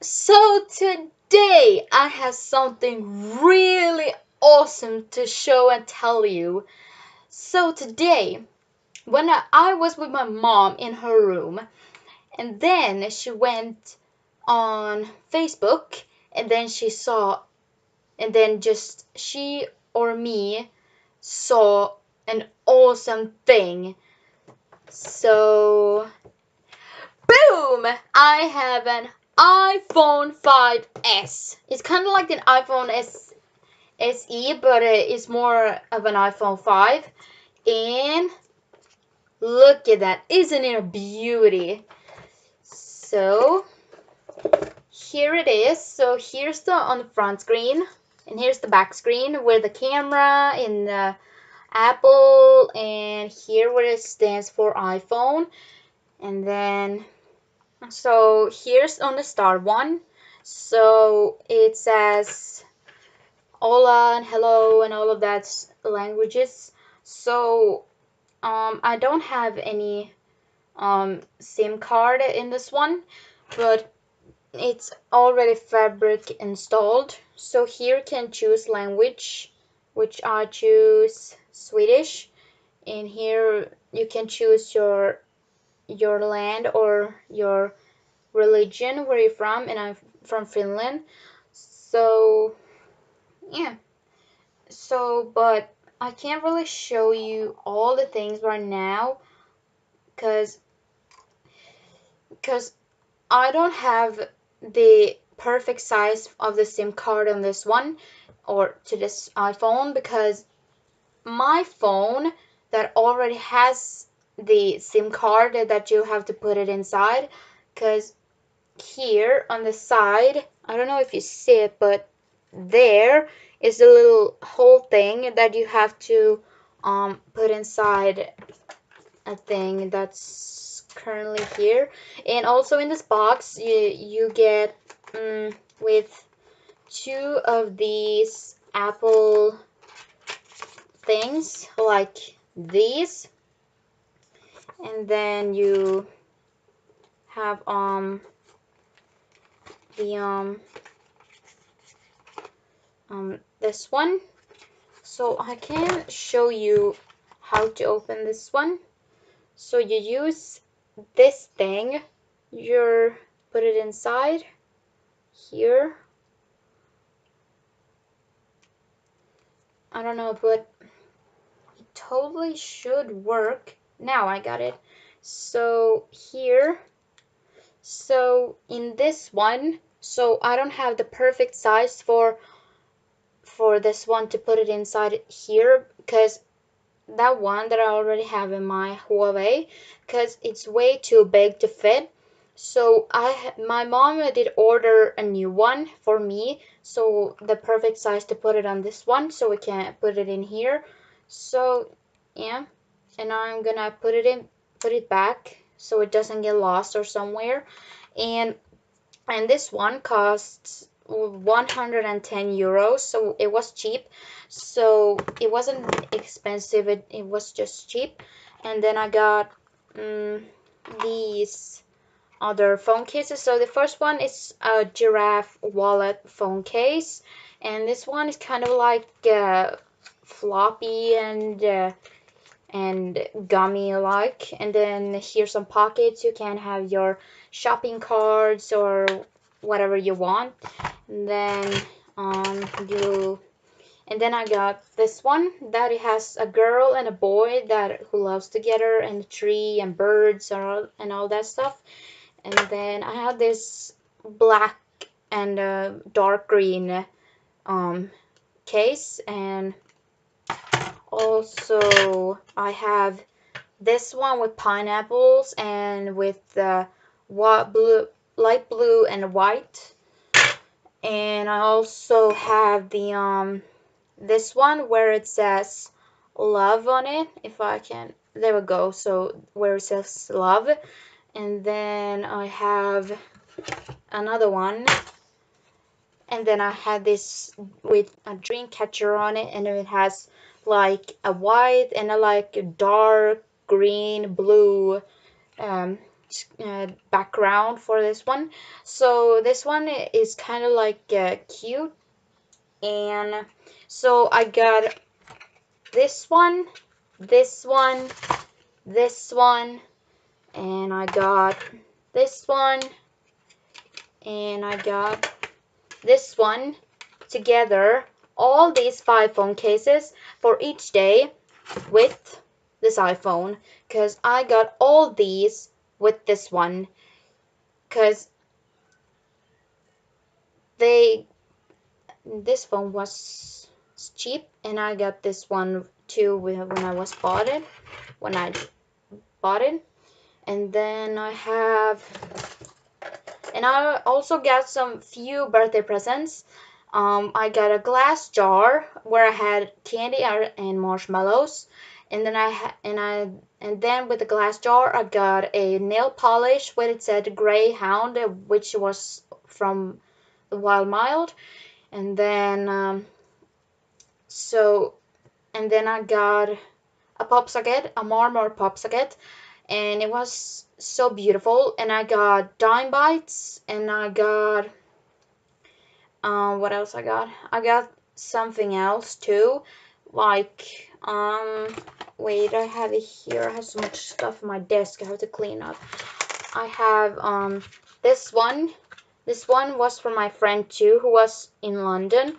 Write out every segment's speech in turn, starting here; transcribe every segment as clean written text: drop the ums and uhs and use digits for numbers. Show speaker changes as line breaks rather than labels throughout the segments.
So today I have something really awesome to show and tell you. So today, when I was with my mom in her room, and then she went on Facebook, and then she saw, and then just she or me saw an awesome thing. So, boom! I have an iPhone 5S. It's kind of like an iPhone SE, but it's more of an iPhone 5. And look at that. Isn't it a beauty? So here it is. So here's the on the front screen, and here's the back screen with the camera and the Apple, and here where it stands for iPhone. And then so here's on the start one. So it says hola and hello and all of that languages. So I don't have any SIM card in this one, but it's already Fabric installed. So here you can choose language, which I choose Swedish. And here you can choose your land or your religion, where you're from, and I'm from Finland. So yeah. So, but I can't really show you all the things right now because because I don't have the perfect size of the SIM card on this one or to this iPhone, because my phone that already has the SIM card that you have to put it inside, because here on the side, I don't know if you see it, but there is a little hole thing that you have to put inside a thing that's currently here. And also in this box, you get with two of these Apple things like these, and then you have the this one. So I can show you how to open this one. So you use this thing, you put it inside here. I don't know, but it totally should work. Now I got it. So here, so in this one, so I don't have the perfect size for this one to put it inside here, because that one that I already have in my Huawei, because it's way too big to fit. So my mom did order a new one for me, so the perfect size to put it on this one, so we can put it in here. So yeah, and I'm gonna put it back so it doesn't get lost or somewhere. And this one costs 110 euros, so it was cheap. So it wasn't expensive, it was just cheap. And then I got these other phone cases. So the first one is a giraffe wallet phone case, and this one is kind of like floppy and gummy like. And then here's some pockets, you can have your shopping carts or whatever you want. And then you and then I got this one that it has a girl and a boy that who loves together, and a tree and birds and all that stuff. And then I have this black and dark green case. And also I have this one with pineapples and with what blue, light blue and white. And I also have the this one where it says love on it. If I can, there we go. So where it says love. And then I have another one. And then I had this with a dream catcher on it, and it has like a white and a like a dark green blue background for this one. So this one is kind of like cute, and so I got this one, this one, this one, and I got this one, and I got this one together. All these 5 phone cases for each day with this iPhone, because I got all these with this one, because this phone was cheap, and I got this one too when I bought it. And then I also got some few birthday presents. I got a glass jar where I had candy and marshmallows, and then and then with the glass jar I got a nail polish where it said Greyhound, which was from the Wild Mild, and then and then I got a pop socket, a marmor pop socket, and it was so beautiful. And I got dime bites, and I got what else I got? I got something else too, like wait, I have it here. I have so much stuff on my desk I have to clean up. I have this one. This one was from my friend too, who was in London,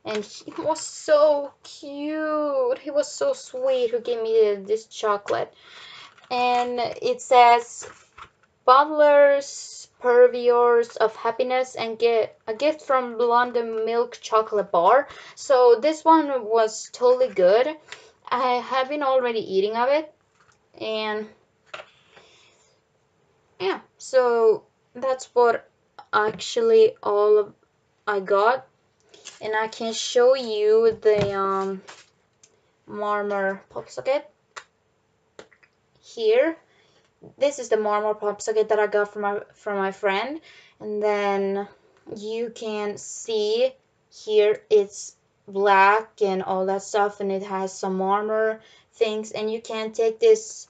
and he was so cute. He was so sweet. Who gave me this chocolate, and it says Butler's Purveyors of Happiness and get a gift from London Milk Chocolate Bar. So this one was totally good. I have been already eating of it, and yeah, so that's what actually all of I got, and I can show you the Marmor pop socket here. This is the Marmor pop socket that I got from my friend, and then you can see here it's black and all that stuff, and it has some Marmor things, and you can take this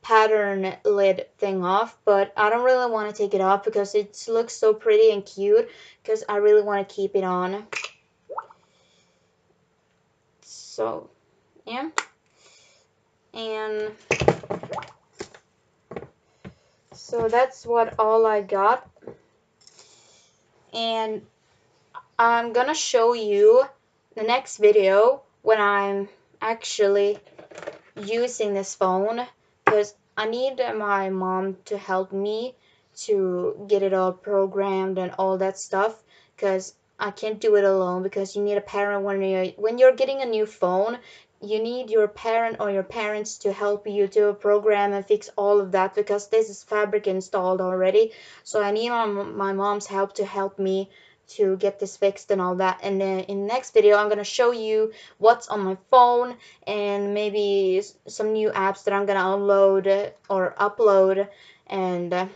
pattern lid thing off, but I don't really want to take it off because it looks so pretty and cute, because I really want to keep it on. So yeah, and so that's what all I got, and I'm gonna show you the next video when I'm actually using this phone, because I need my mom to help me to get it all programmed and all that stuff, because I can't do it alone, because you need a parent when you're getting a new phone. You need your parent or your parents to help you to program and fix all of that, because this is fabric installed already. So I need my mom's help to help me to get this fixed and all that. And then in the next video I'm going to show you what's on my phone, and maybe some new apps that I'm going to download or upload, and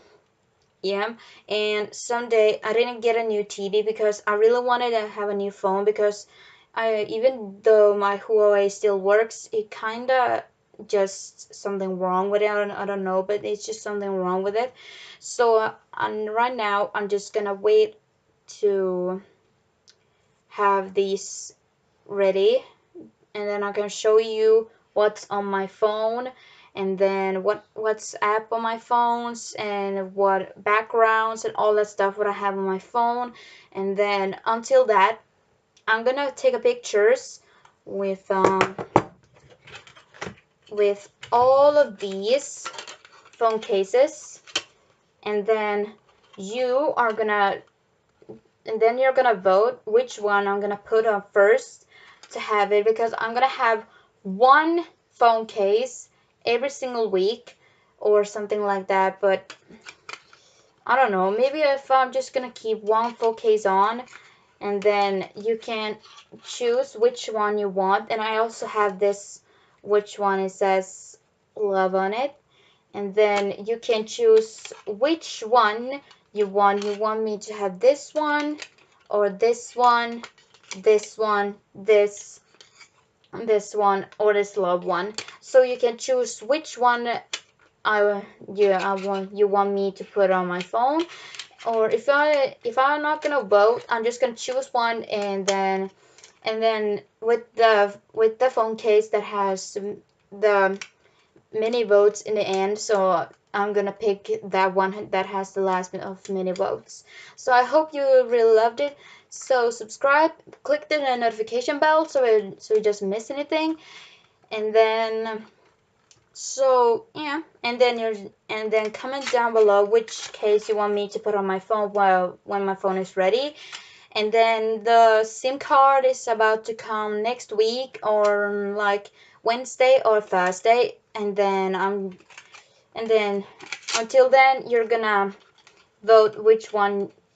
yeah. And someday I didn't get a new TV because I really wanted to have a new phone, because even though my Huawei still works, it kind of just something wrong with it. I don't know, but it's just something wrong with it. So right now I'm just gonna wait to have these ready, and then I can show you what's on my phone, and then what's app on my phones, and what backgrounds and all that stuff what I have on my phone. And then until that, I'm gonna take a pictures with all of these phone cases, and then you are gonna you're gonna vote which one I'm gonna put on first to have it, because I'm gonna have one phone case every single week or something like that. But I don't know, maybe if I'm just gonna keep one phone case on, and then you can choose which one you want. And I also have this, which one it says love on it, and then you can choose which one you want. You want me to have this one, or this one, this one, this one, or this love one. So you can choose which one you want me to put on my phone, or if I'm not gonna vote, I'm just gonna choose one, and then with the phone case that has the many votes in the end, so I'm gonna pick that one that has the last of many votes. So I hope you really loved it. So subscribe, click the notification bell so you just miss anything, and then so yeah, and then comment down below which case you want me to put on my phone while when my phone is ready. And then the SIM card is about to come next week, or like Wednesday or Thursday, and then until then you're gonna vote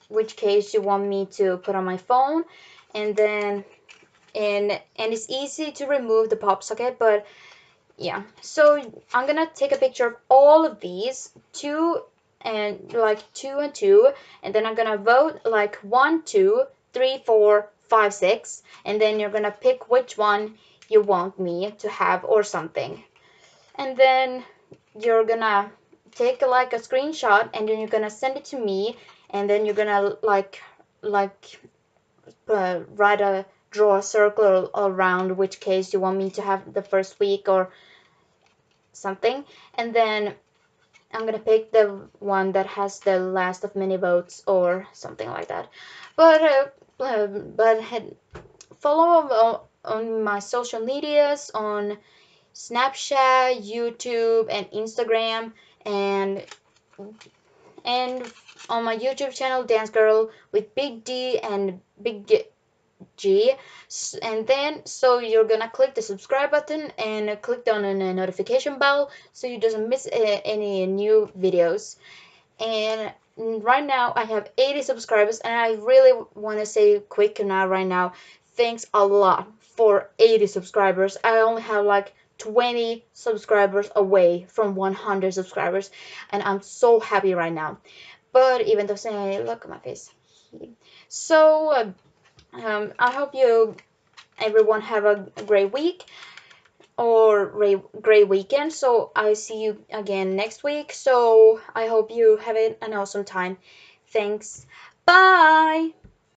which case you want me to put on my phone, and then and it's easy to remove the pop socket, but yeah. So I'm gonna take a picture of all of these two and two, and then I'm gonna vote like 1, 2, 3, 4, 5, 6, and then you're gonna pick which one you want me to have or something, and then you're gonna take like a screenshot, and then you're gonna send it to me, and then you're gonna like write a draw a circle around which case you want me to have the first week or something, and then I'm gonna pick the one that has the last of many votes or something like that. But follow on my social medias on Snapchat, YouTube, and Instagram, and and on my YouTube channel, Dance Girl with Big D and Big G. And then so you're gonna click the subscribe button and click on the notification bell so you doesn't miss any new videos. And right now I have 80 subscribers, and I really want to say quick now right now, thanks a lot for 80 subscribers. I only have like 20 subscribers away from 100 subscribers, and I'm so happy right now. But even though saying, look at my face. So I hope you everyone have a great week or great weekend. So I see you again next week. So I hope you have an awesome time. Thanks. Bye.